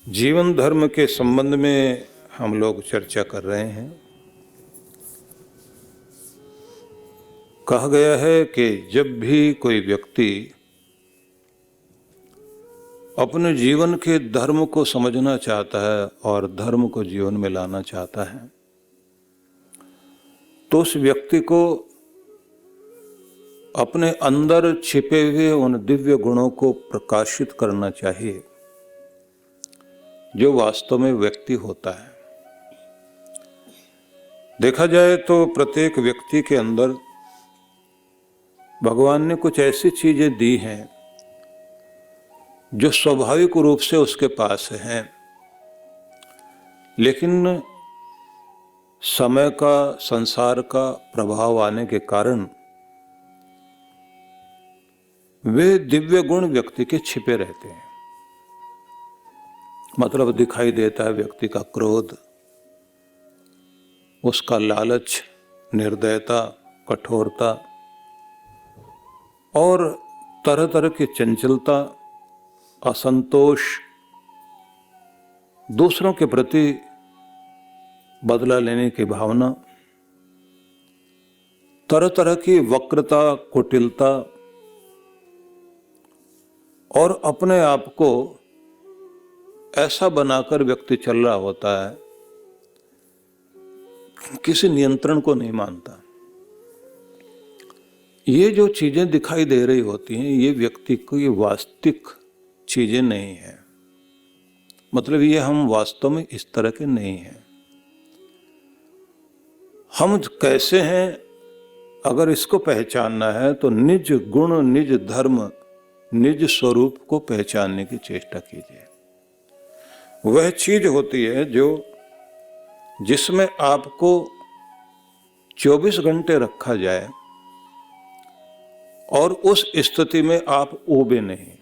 जीवन धर्म के संबंध में हम लोग चर्चा कर रहे हैं। कहा गया है कि जब भी कोई व्यक्ति अपने जीवन के धर्म को समझना चाहता है और धर्म को जीवन में लाना चाहता है तो उस व्यक्ति को अपने अंदर छिपे हुए उन दिव्य गुणों को प्रकाशित करना चाहिए जो वास्तव में व्यक्ति होता है। देखा जाए तो प्रत्येक व्यक्ति के अंदर भगवान ने कुछ ऐसी चीजें दी हैं जो स्वाभाविक रूप से उसके पास हैं, लेकिन समय का, संसार का प्रभाव आने के कारण वे दिव्य गुण व्यक्ति के छिपे रहते हैं। मतलब दिखाई देता है व्यक्ति का क्रोध, उसका लालच, निर्दयता, कठोरता और तरह तरह की चंचलता, असंतोष, दूसरों के प्रति बदला लेने की भावना, तरह तरह की वक्रता, कुटिलता और अपने आप को ऐसा बनाकर व्यक्ति चल रहा होता है, किसी नियंत्रण को नहीं मानता। ये जो चीजें दिखाई दे रही होती हैं ये व्यक्ति की वास्तविक चीजें नहीं है। मतलब ये हम वास्तव में इस तरह के नहीं हैं। हम कैसे हैं अगर इसको पहचानना है तो निज गुण, निज धर्म, निज स्वरूप को पहचानने की चेष्टा कीजिए। वह चीज होती है जो जिसमें आपको 24 घंटे रखा जाए और उस स्थिति में आप ऊबे नहीं।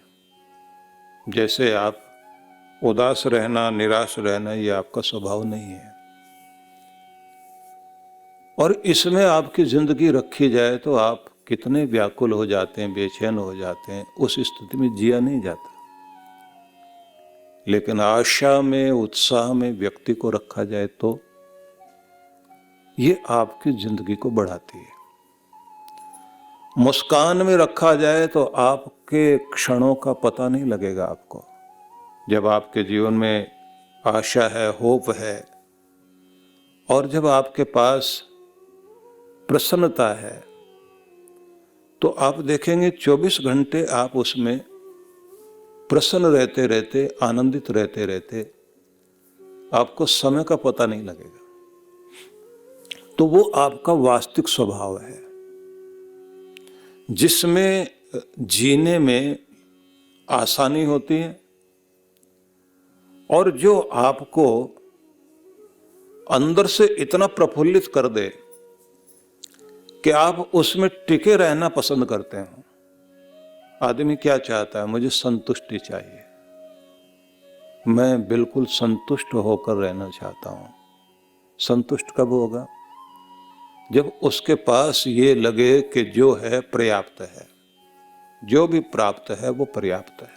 जैसे आप उदास रहना, निराश रहना, ये आपका स्वभाव नहीं है। और इसमें आपकी जिंदगी रखी जाए तो आप कितने व्याकुल हो जाते हैं, बेचैन हो जाते हैं, उस स्थिति में जिया नहीं जाता। लेकिन आशा में, उत्साह में व्यक्ति को रखा जाए तो ये आपकी जिंदगी को बढ़ाती है। मुस्कान में रखा जाए तो आपके क्षणों का पता नहीं लगेगा आपको। जब आपके जीवन में आशा है, होप है और जब आपके पास प्रसन्नता है तो आप देखेंगे 24 घंटे आप उसमें प्रसन्न रहते रहते, आनंदित रहते रहते आपको समय का पता नहीं लगेगा। तो वो आपका वास्तविक स्वभाव है जिसमें जीने में आसानी होती है और जो आपको अंदर से इतना प्रफुल्लित कर दे कि आप उसमें टिके रहना पसंद करते हो। आदमी क्या चाहता है? मुझे संतुष्टि चाहिए, मैं बिल्कुल संतुष्ट होकर रहना चाहता हूं। संतुष्ट कब होगा? जब उसके पास ये लगे कि जो है पर्याप्त है, जो भी प्राप्त है वो पर्याप्त है,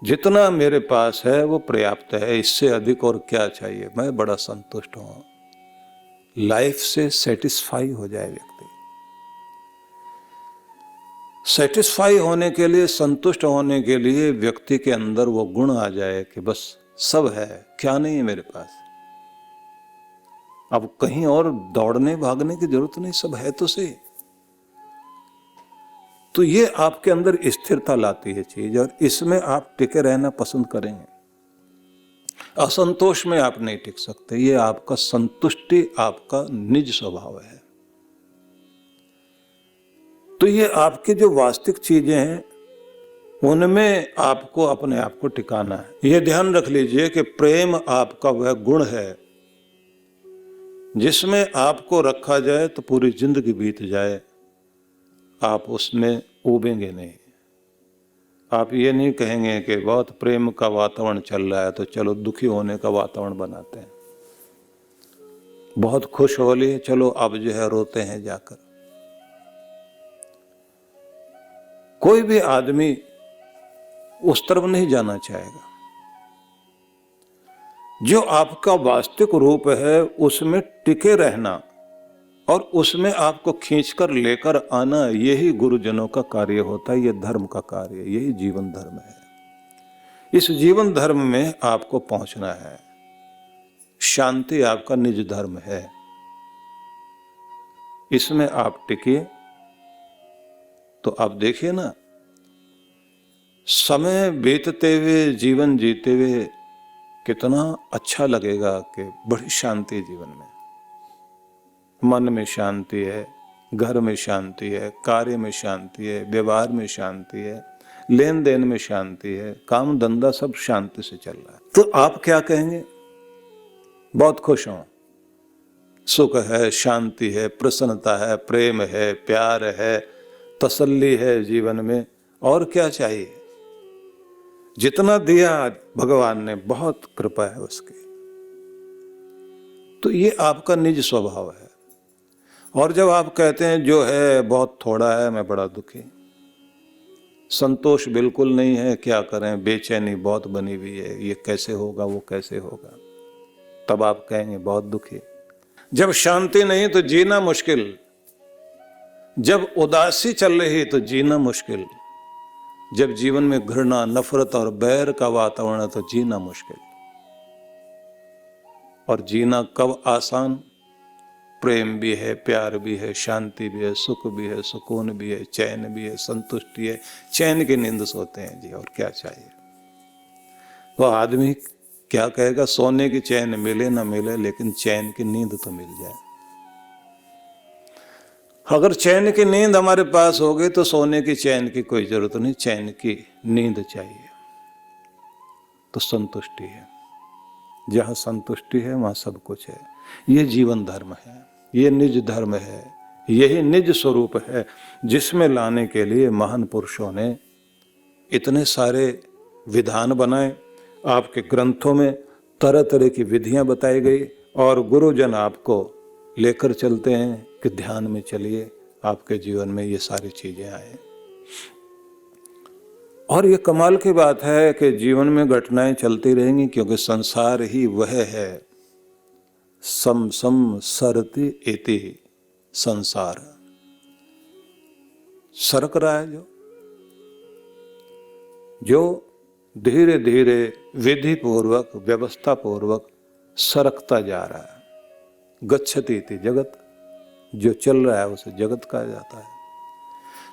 जितना मेरे पास है वो पर्याप्त है, इससे अधिक और क्या चाहिए, मैं बड़ा संतुष्ट हूं। लाइफ से सेटिस्फाई हो जाए व्यक्ति। सेटिस्फाई होने के लिए, संतुष्ट होने के लिए व्यक्ति के अंदर वो गुण आ जाए कि बस सब है, क्या नहीं है मेरे पास, अब कहीं और दौड़ने भागने की जरूरत नहीं, सब है तो सही। तो ये आपके अंदर स्थिरता लाती है चीज और इसमें आप टिके रहना पसंद करेंगे। असंतोष में आप नहीं टिक सकते। ये आपका संतुष्टि आपका निज स्वभाव है। तो ये आपकी जो वास्तविक चीजें हैं उनमें आपको अपने आप को टिकाना है। ये ध्यान रख लीजिए कि प्रेम आपका वह गुण है जिसमें आपको रखा जाए तो पूरी जिंदगी बीत जाए, आप उसमें ऊबेंगे नहीं। आप ये नहीं कहेंगे कि बहुत प्रेम का वातावरण चल रहा है तो चलो दुखी होने का वातावरण बनाते हैं, बहुत खुश हो लिए चलो अब जो है रोते हैं जाकर। कोई भी आदमी उस तरफ नहीं जाना चाहेगा। जो आपका वास्तविक रूप है उसमें टिके रहना और उसमें आपको खींचकर लेकर आना, यही गुरुजनों का कार्य होता है। ये धर्म का कार्य, यही जीवन धर्म है। इस जीवन धर्म में आपको पहुंचना है। शांति आपका निज धर्म है, इसमें आप टिकिए। तो आप देखिए ना, समय बीतते हुए, जीवन जीते हुए कितना अच्छा लगेगा कि बड़ी शांति जीवन में, मन में शांति है, घर में शांति है, कार्य में शांति है, व्यवहार में शांति है, लेन देन में शांति है, काम धंधा सब शांति से चल रहा है। तो आप क्या कहेंगे? बहुत खुश हूं, सुख है, शांति है, प्रसन्नता है, प्रेम है, प्यार है, तसल्ली है जीवन में, और क्या चाहिए? जितना दिया भगवान ने, बहुत कृपा है उसकी। तो ये आपका निज स्वभाव है। और जब आप कहते हैं जो है बहुत थोड़ा है, मैं बड़ा दुखी, संतोष बिल्कुल नहीं है, क्या करें, बेचैनी बहुत बनी हुई है, ये कैसे होगा, वो कैसे होगा, तब आप कहेंगे बहुत दुखी। जब शांति नहीं तो जीना मुश्किल, जब उदासी चल रही तो जीना मुश्किल, जब जीवन में घृणा, नफरत और बैर का वातावरण है तो जीना मुश्किल। और जीना कब आसान? प्रेम भी है, प्यार भी है, शांति भी है, सुख भी है, सुकून भी है, चैन भी है, संतुष्टि है। चैन की नींद सोते हैं जी, और क्या चाहिए? तो आदमी क्या कहेगा? सोने की चैन मिले ना मिले, लेकिन चैन की नींद तो मिल जाए। अगर चैन की नींद हमारे पास हो गई तो सोने की चैन की कोई जरूरत नहीं, चैन की नींद चाहिए। तो संतुष्टि है, जहां संतुष्टि है वहां सब कुछ है। ये जीवन धर्म है, ये निज धर्म है, यही निज स्वरूप है, जिसमें लाने के लिए महान पुरुषों ने इतने सारे विधान बनाए। आपके ग्रंथों में तरह तरह की विधियां बताई गई, और गुरुजन आपको लेकर चलते हैं कि ध्यान में चलिए, आपके जीवन में ये सारी चीजें आए। और ये कमाल की बात है कि जीवन में घटनाएं चलती रहेंगी, क्योंकि संसार ही वह है, सम सम सरति इति संसार, सरक रहा है जो धीरे धीरे विधि पूर्वक, व्यवस्था पूर्वक सरकता जा रहा है। गच्छति इति जगत, जो चल रहा है उसे जगत कहा जाता है।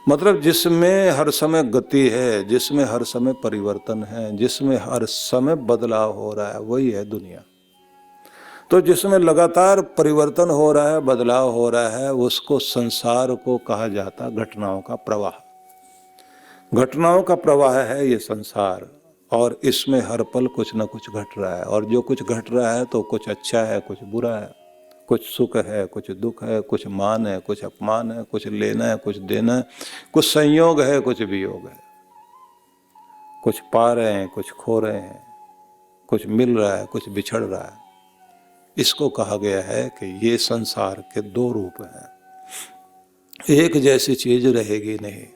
मतलब जिसमें हर समय गति है, जिसमें हर समय परिवर्तन है, जिसमें हर समय बदलाव हो रहा है, वही है दुनिया। तो जिसमें लगातार परिवर्तन हो रहा है, बदलाव हो रहा है, उसको संसार को कहा जाता है घटनाओं का प्रवाह। घटनाओं का प्रवाह है ये संसार, और इसमें हर पल कुछ न कुछ घट रहा है। और जो कुछ घट रहा है तो कुछ अच्छा है, कुछ बुरा है, कुछ सुख है, कुछ दुख है, कुछ मान है, कुछ अपमान है, कुछ लेना है, कुछ देना है, कुछ संयोग है, कुछ वियोग है, कुछ पा रहे हैं, कुछ खो रहे हैं, कुछ मिल रहा है, कुछ बिछड़ रहा है। इसको कहा गया है कि ये संसार के दो रूप हैं, एक जैसी चीज रहेगी नहीं।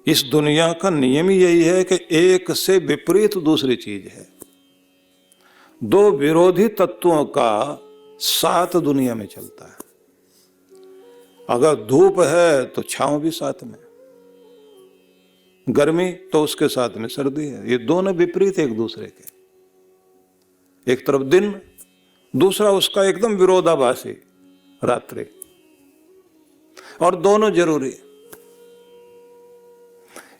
इस दुनिया का नियम ही यही है कि एक से विपरीत दूसरी चीज है। दो विरोधी तत्वों का साथ दुनिया में चलता है। अगर धूप है तो छांव भी साथ में, गर्मी तो उसके साथ में सर्दी है। ये दोनों विपरीत एक दूसरे के, एक तरफ दिन, दूसरा उसका एकदम विरोधाभासी रात्रि, और दोनों जरूरी।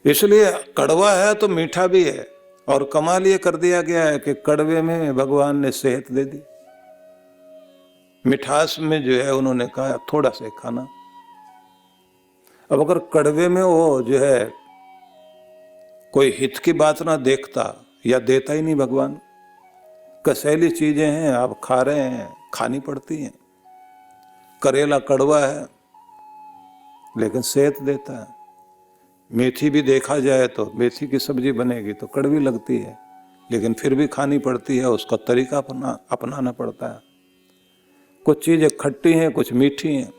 इसलिए कड़वा है तो मीठा भी है। और कमाल ये कर दिया गया है कि कड़वे में भगवान ने सेहत दे दी, मिठास में जो है उन्होंने कहा थोड़ा से खाना। अब अगर कड़वे में वो जो है कोई हित की बात ना देखता, या देता ही नहीं भगवान, कसैली चीजें हैं आप खा रहे हैं, खानी पड़ती हैं। करेला कड़वा है लेकिन सेहत देता है। मेथी भी देखा जाए तो मेथी की सब्जी बनेगी तो कड़वी लगती है, लेकिन फिर भी खानी पड़ती है, उसका तरीका अपनाना पड़ता है। कुछ चीजें खट्टी हैं, कुछ मीठी हैं,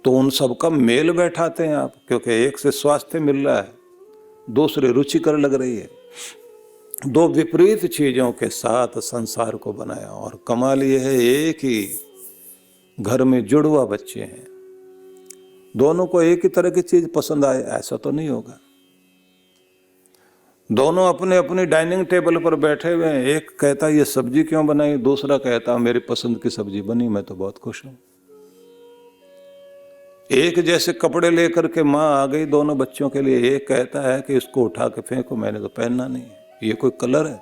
तो उन सबका मेल बैठाते हैं आप, क्योंकि एक से स्वास्थ्य मिल रहा है, दूसरे रुचिकर लग रही है। दो विपरीत चीजों के साथ संसार को बनाया। और कमाल यह है, एक ही घर में जुड़वा बच्चे हैं, दोनों को एक ही तरह की चीज पसंद आए ऐसा तो नहीं होगा। दोनों अपने अपनी डाइनिंग टेबल पर बैठे हुए हैं, एक कहता ये सब्जी क्यों बनाई, दूसरा कहता मेरी पसंद की सब्जी बनी, मैं तो बहुत खुश हूं। एक जैसे कपड़े लेकर के माँ आ गई दोनों बच्चों के लिए, एक कहता है कि इसको उठा के फेंको, मैंने तो पहनना नहीं है, ये कोई कलर है।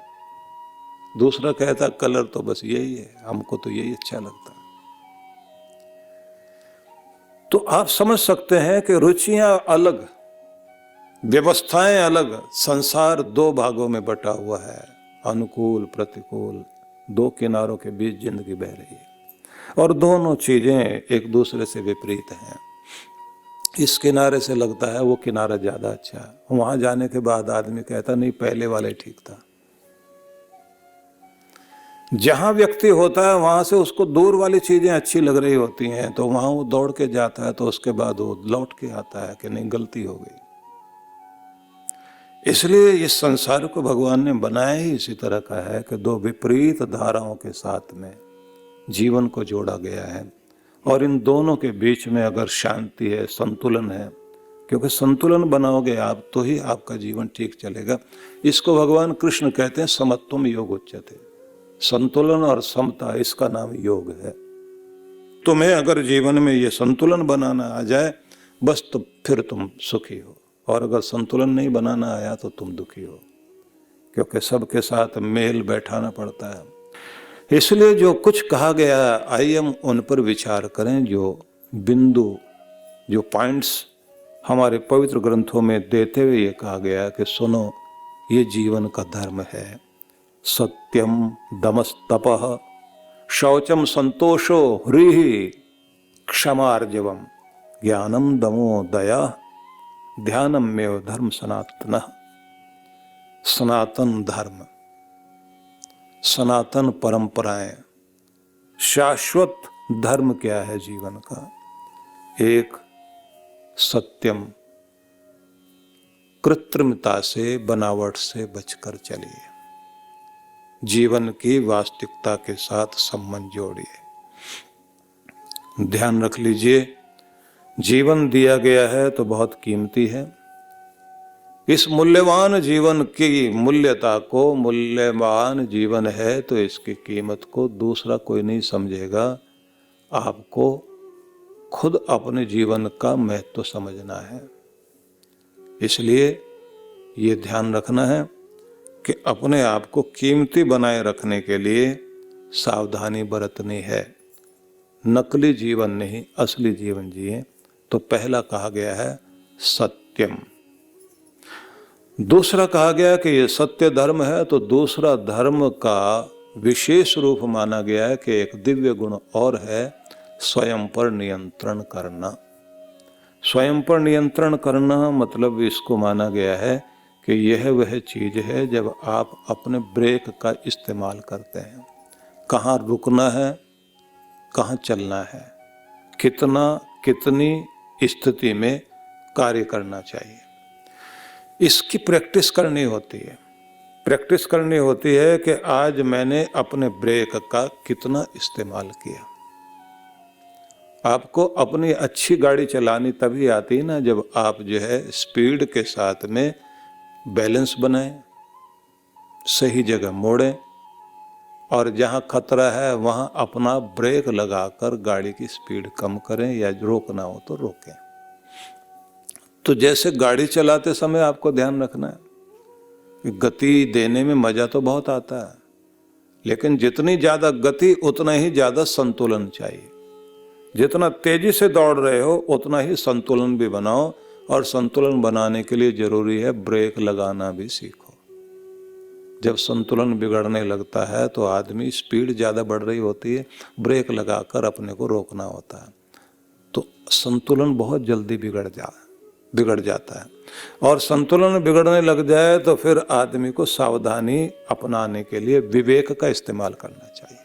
दूसरा कहता कलर तो बस यही है, हमको तो यही अच्छा लगता है। तो आप समझ सकते हैं कि रुचियां अलग, व्यवस्थाएं अलग, संसार दो भागों में बटा हुआ है, अनुकूल प्रतिकूल, दो किनारों के बीच जिंदगी बह रही है और दोनों चीजें एक दूसरे से विपरीत हैं। इस किनारे से लगता है वो किनारा ज्यादा अच्छा है, वहां जाने के बाद आदमी कहता नहीं पहले वाला ही ठीक था। जहां व्यक्ति होता है वहां से उसको दूर वाली चीजें अच्छी लग रही होती हैं, तो वहां वो दौड़ के जाता है, तो उसके बाद वो लौट के आता है कि नहीं गलती हो गई। इसलिए इस संसार को भगवान ने बनाया ही इसी तरह का है कि दो विपरीत धाराओं के साथ में जीवन को जोड़ा गया है। और इन दोनों के बीच में अगर शांति है, संतुलन है, क्योंकि संतुलन बनाओगे आप तो ही आपका जीवन ठीक चलेगा। इसको भगवान कृष्ण कहते हैं समत्वम योग उच्यते। संतुलन और समता, इसका नाम योग है। तुम्हें अगर जीवन में ये संतुलन बनाना आ जाए बस, तो फिर तुम सुखी हो, और अगर संतुलन नहीं बनाना आया तो तुम दुखी हो, क्योंकि सबके साथ मेल बैठाना पड़ता है। इसलिए जो कुछ कहा गया आइए हम उन पर विचार करें। जो बिंदु, जो पॉइंट्स हमारे पवित्र ग्रंथों में देते हुए ये कहा गया कि सुनो, ये जीवन का धर्म है। सत्यम दमस्तपः शौचम संतोषो ह्रीः क्षमार्जवम ज्ञानम दमो दया ध्यानम में धर्म सनातन। सनातन धर्म, सनातन परंपराएं, शाश्वत धर्म क्या है जीवन का? एक सत्यम, कृत्रिमता से, बनावट से बचकर चलिए, जीवन की वास्तविकता के साथ संबंध जोड़िए। ध्यान रख लीजिए, जीवन दिया गया है तो बहुत कीमती है। इस मूल्यवान जीवन की मूल्यता को, मूल्यवान जीवन है तो इसकी कीमत को दूसरा कोई नहीं समझेगा, आपको खुद अपने जीवन का महत्व समझना है। इसलिए ये ध्यान रखना है कि अपने आप को कीमती बनाए रखने के लिए सावधानी बरतनी है। नकली जीवन नहीं, असली जीवन जिए। तो पहला कहा गया है सत्यम। दूसरा कहा गया कि ये सत्य धर्म है, तो दूसरा धर्म का विशेष रूप माना गया है कि एक दिव्य गुण और है, स्वयं पर नियंत्रण करना। स्वयं पर नियंत्रण करना मतलब इसको माना गया है कि यह वह चीज है जब आप अपने ब्रेक का इस्तेमाल करते हैं। कहाँ रुकना है, कहाँ चलना है, कितना, कितनी स्थिति में कार्य करना चाहिए, इसकी प्रैक्टिस करनी होती है। प्रैक्टिस करनी होती है कि आज मैंने अपने ब्रेक का कितना इस्तेमाल किया। आपको अपनी अच्छी गाड़ी चलानी तभी आती है ना जब आप जो है स्पीड के साथ में बैलेंस बनाएं, सही जगह मोड़ें, और जहां खतरा है वहां अपना ब्रेक लगाकर गाड़ी की स्पीड कम करें, या रोकना हो तो रोकें। तो जैसे गाड़ी चलाते समय आपको ध्यान रखना है कि गति देने में मजा तो बहुत आता है, लेकिन जितनी ज्यादा गति उतना ही ज्यादा संतुलन चाहिए। जितना तेजी से दौड़ रहे हो उतना ही संतुलन भी बनाओ, और संतुलन बनाने के लिए जरूरी है ब्रेक लगाना भी सीखो। जब संतुलन बिगड़ने लगता है तो आदमी, स्पीड ज्यादा बढ़ रही होती है, ब्रेक लगाकर अपने को रोकना होता है, तो संतुलन बहुत जल्दी बिगड़ जाता है। और संतुलन बिगड़ने लग जाए तो फिर आदमी को सावधानी अपनाने के लिए विवेक का इस्तेमाल करना चाहिए।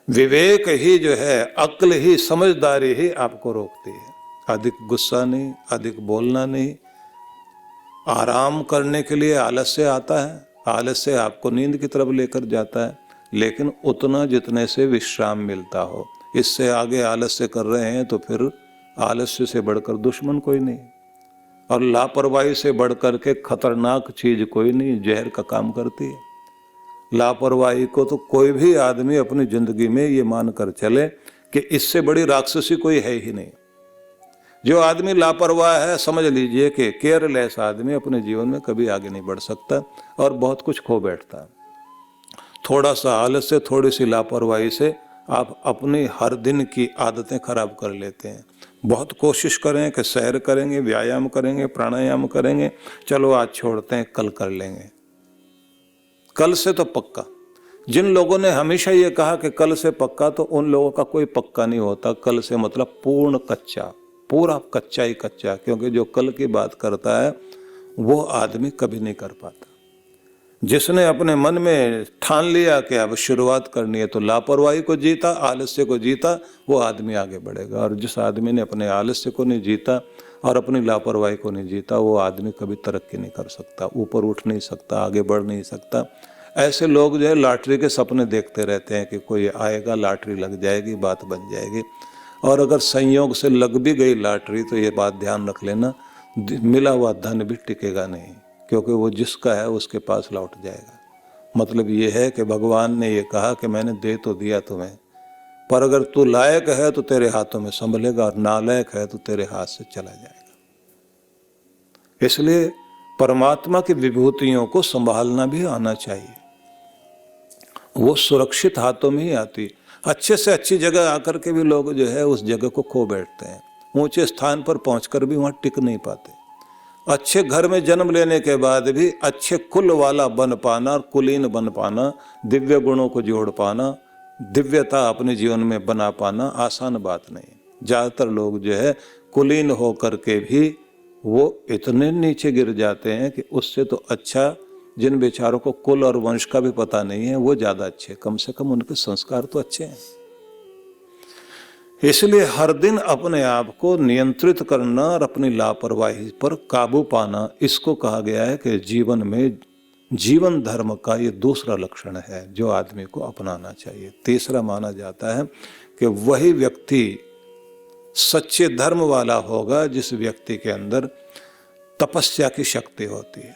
विवेक ही जो है, अक्ल ही, समझदारी ही आपको रोकती है। अधिक गुस्सा नहीं, अधिक बोलना नहीं। आराम करने के लिए आलस्य आता है, आलस्य आपको नींद की तरफ लेकर जाता है, लेकिन उतना जितने से विश्राम मिलता हो। इससे आगे आलस्य कर रहे हैं तो फिर आलस्य से बढ़कर दुश्मन कोई नहीं, और लापरवाही से बढ़कर के खतरनाक चीज कोई नहीं, जहर का काम करती है। लापरवाही को तो कोई भी आदमी अपनी जिंदगी में ये मान कर चले कि इससे बड़ी राक्षसी कोई है ही नहीं। जो आदमी लापरवाह है, समझ लीजिए कि केयरलेस आदमी अपने जीवन में कभी आगे नहीं बढ़ सकता और बहुत कुछ खो बैठता है। थोड़ा सा आलस्य, थोड़ी सी लापरवाही से आप अपनी हर दिन की आदतें खराब कर लेते हैं। बहुत कोशिश करें कि सैर करेंगे, व्यायाम करेंगे, प्राणायाम करेंगे, चलो आज छोड़ते हैं, कल कर लेंगे। कल से तो पक्का। जिन लोगों ने हमेशा ये कहा कि कल से पक्का, तो उन लोगों का कोई पक्का नहीं होता। कल से मतलब पूर्ण कच्चा, पूरा कच्चा ही कच्चा, क्योंकि जो कल की बात करता है वो आदमी कभी नहीं कर पाता। जिसने अपने मन में ठान लिया कि अब शुरुआत करनी है, तो लापरवाही को जीता, आलस्य को जीता, वो आदमी आगे बढ़ेगा। और जिस आदमी ने अपने आलस्य को नहीं जीता और अपनी लापरवाही को नहीं जीता, वो आदमी कभी तरक्की नहीं कर सकता, ऊपर उठ नहीं सकता, आगे बढ़ नहीं सकता। ऐसे लोग जो है लॉटरी के सपने देखते रहते हैं कि कोई आएगा, लॉटरी लग जाएगी, बात बन जाएगी। और अगर संयोग से लग भी गई लॉटरी, तो ये बात ध्यान रख लेना, मिला हुआ धन भी टिकेगा नहीं, क्योंकि वो जिसका है उसके पास लौट जाएगा। मतलब ये है कि भगवान ने ये कहा कि मैंने दे तो दिया तुम्हें, पर अगर तू लायक है तो तेरे हाथों में संभलेगा, और नालायक है तो तेरे हाथ से चला जाएगा। इसलिए परमात्मा की विभूतियों को संभालना भी आना चाहिए। वो सुरक्षित हाथों में ही आती। अच्छे से अच्छी जगह आकर के भी लोग जो है उस जगह को खो बैठते हैं, ऊंचे स्थान पर पहुंचकर भी वहां टिक नहीं पाते। अच्छे घर में जन्म लेने के बाद भी अच्छे कुल वाला बन पाना और कुलीन बन पाना, दिव्य गुणों को जोड़ पाना, दिव्यता अपने जीवन में बना पाना आसान बात नहीं। ज़्यादातर लोग जो है कुलीन होकर के भी वो इतने नीचे गिर जाते हैं कि उससे तो अच्छा जिन बेचारों को कुल और वंश का भी पता नहीं है वो ज़्यादा अच्छे, कम से कम उनके संस्कार तो अच्छे हैं। इसलिए हर दिन अपने आप को नियंत्रित करना और अपनी लापरवाही पर काबू पाना, इसको कहा गया है कि जीवन में जीवन धर्म का ये दूसरा लक्षण है जो आदमी को अपनाना चाहिए। तीसरा माना जाता है कि वही व्यक्ति सच्चे धर्म वाला होगा जिस व्यक्ति के अंदर तपस्या की शक्ति होती है।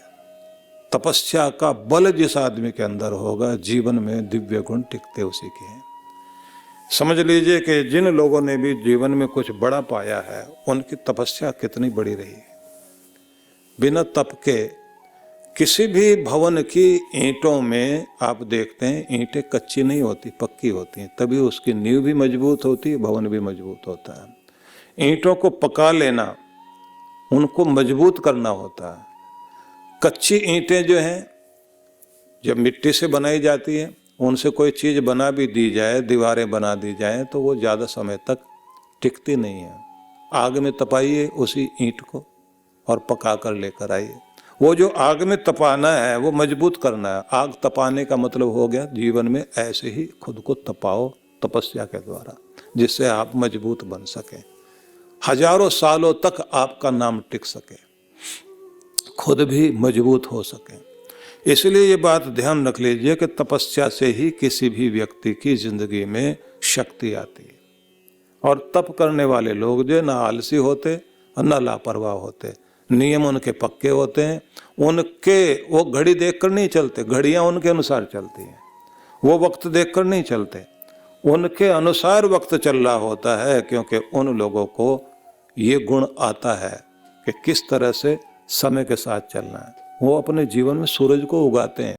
तपस्या का बल जिस आदमी के अंदर होगा, जीवन में दिव्य गुण टिकते उसी के हैं। समझ लीजिए कि जिन लोगों ने भी जीवन में कुछ बड़ा पाया है, उनकी तपस्या कितनी बड़ी रही है। बिना तप के किसी भी भवन की ईंटों में आप देखते हैं, ईंटें कच्ची नहीं होती, पक्की होती हैं, तभी उसकी नींव भी मजबूत होती है, भवन भी मजबूत होता है। ईंटों को पका लेना, उनको मजबूत करना होता है। कच्ची ईंटें जो हैं, जब मिट्टी से बनाई जाती है, उनसे कोई चीज़ बना भी दी जाए, दीवारें बना दी जाए, तो वो ज़्यादा समय तक टिकती नहीं है। आग में तपाइए उसी ईंट को और पका कर लेकर आइए। वो जो आग में तपाना है वो मजबूत करना है। आग तपाने का मतलब हो गया जीवन में ऐसे ही खुद को तपाओ तपस्या के द्वारा, जिससे आप मजबूत बन सकें, हजारों सालों तक आपका नाम टिक सके, खुद भी मजबूत हो सके। इसलिए ये बात ध्यान रख लीजिए कि तपस्या से ही किसी भी व्यक्ति की जिंदगी में शक्ति आती है। और तप करने वाले लोग जो ना आलसी होते और ना लापरवाह होते, नियम उनके पक्के होते हैं। उनके वो घड़ी देखकर नहीं चलते, घड़ियां उनके अनुसार चलती हैं। वो वक्त देखकर नहीं चलते, उनके अनुसार वक्त चल रहा होता है, क्योंकि उन लोगों को ये गुण आता है कि किस तरह से समय के साथ चलना है। वो अपने जीवन में सूरज को उगाते हैं।